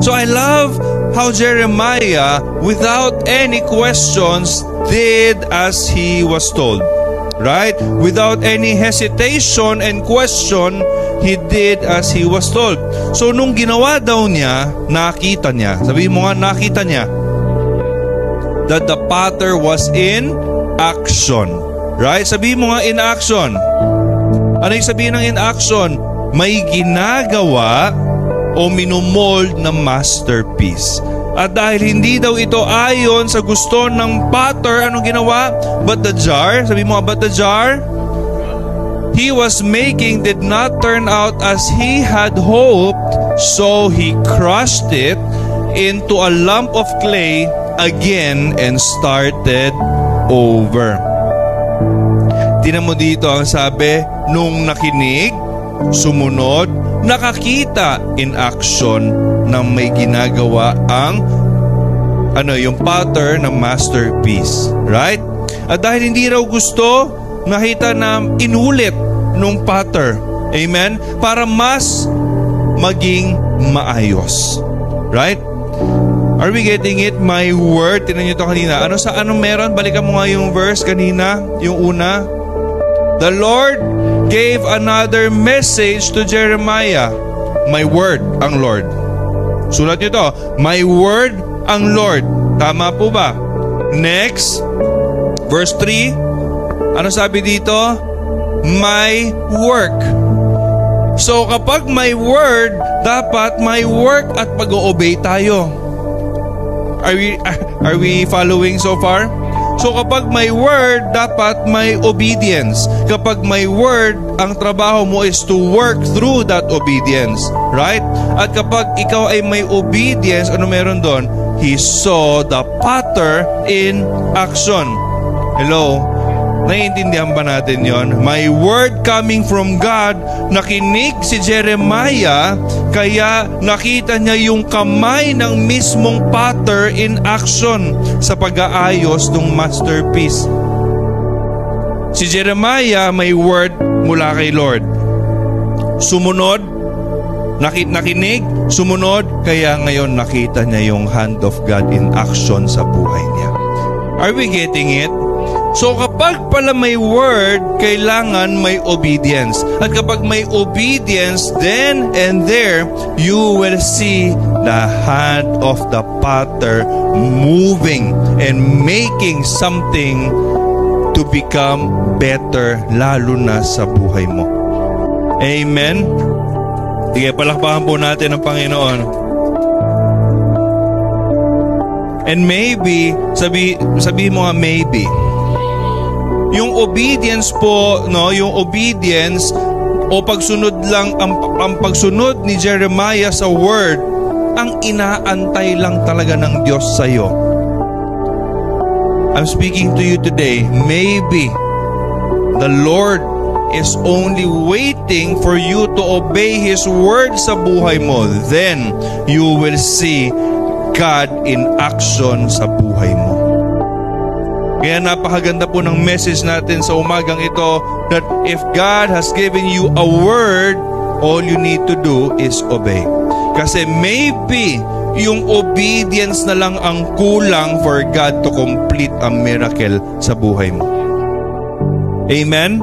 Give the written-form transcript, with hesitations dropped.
So I love how Jeremiah, without any questions, did as he was told. Right? Without any hesitation and question, he did as he was told. So nung ginawa daw niya, nakita niya. Sabihin mo nga, nakita niya that the potter was in action. Right? Sabihin mo nga, in action. Ano yung sabihin ng in action? May ginagawa o minumold na masterpiece. At dahil hindi daw ito ayon sa gusto ng potter, anong ginawa? But the jar, sabi mo, but the jar he was making did not turn out as he had hoped, so he crushed it into a lump of clay again and started over. Tingnan mo dito ang sabi, nung nakinig, sumunod, nakakita in action na may ginagawa ang yung potter ng masterpiece, right? At dahil hindi raw gusto, nakita na inulit nung potter, amen, para mas maging maayos, right? Are we getting it? My word, tingnan niyo ito kanina. Anong meron? Balikan mo nga yung verse kanina, yung una. The Lord gave another message to Jeremiah. My word, ang Lord. Sulat nyo to. My word, ang Lord. Tama po ba? Next, verse 3. Ano sabi dito? My work. So kapag may word, dapat may work at pag-o-obey tayo. Are we following so far? So kapag may word, dapat may obedience. Kapag may word, ang trabaho mo is to work through that obedience. Right? At kapag ikaw ay may obedience, ano meron doon? He saw the potter in action. Hello? Naiintindihan ba natin yon? May word coming from God, nakinig si Jeremiah, kaya nakita niya yung kamay ng mismong potter in action sa pag-aayos ng masterpiece. Si Jeremiah may word mula kay Lord. Sumunod, nakinig, sumunod, kaya ngayon nakita niya yung hand of God in action sa buhay niya. Are we getting it? So kapag pala may word, kailangan may obedience. At kapag may obedience, then and there, you will see the hand of the potter moving and making something to become better, lalo na sa buhay mo. Amen? Sige, palakpakan po natin ang Panginoon. And maybe, sabihin mo nga maybe, yung obedience po, yung obedience o pagsunod lang, ang pagsunod ni Jeremiah sa word, ang inaantay lang talaga ng Diyos sa iyo. I'm speaking to you today. Maybe the Lord is only waiting for you to obey His word sa buhay mo. Then you will see God in action sa buhay mo. Kaya napakaganda po ng message natin sa umagang ito, that if God has given you a word, all you need to do is obey. Kasi maybe yung obedience na lang ang kulang for God to complete a miracle sa buhay mo. Amen?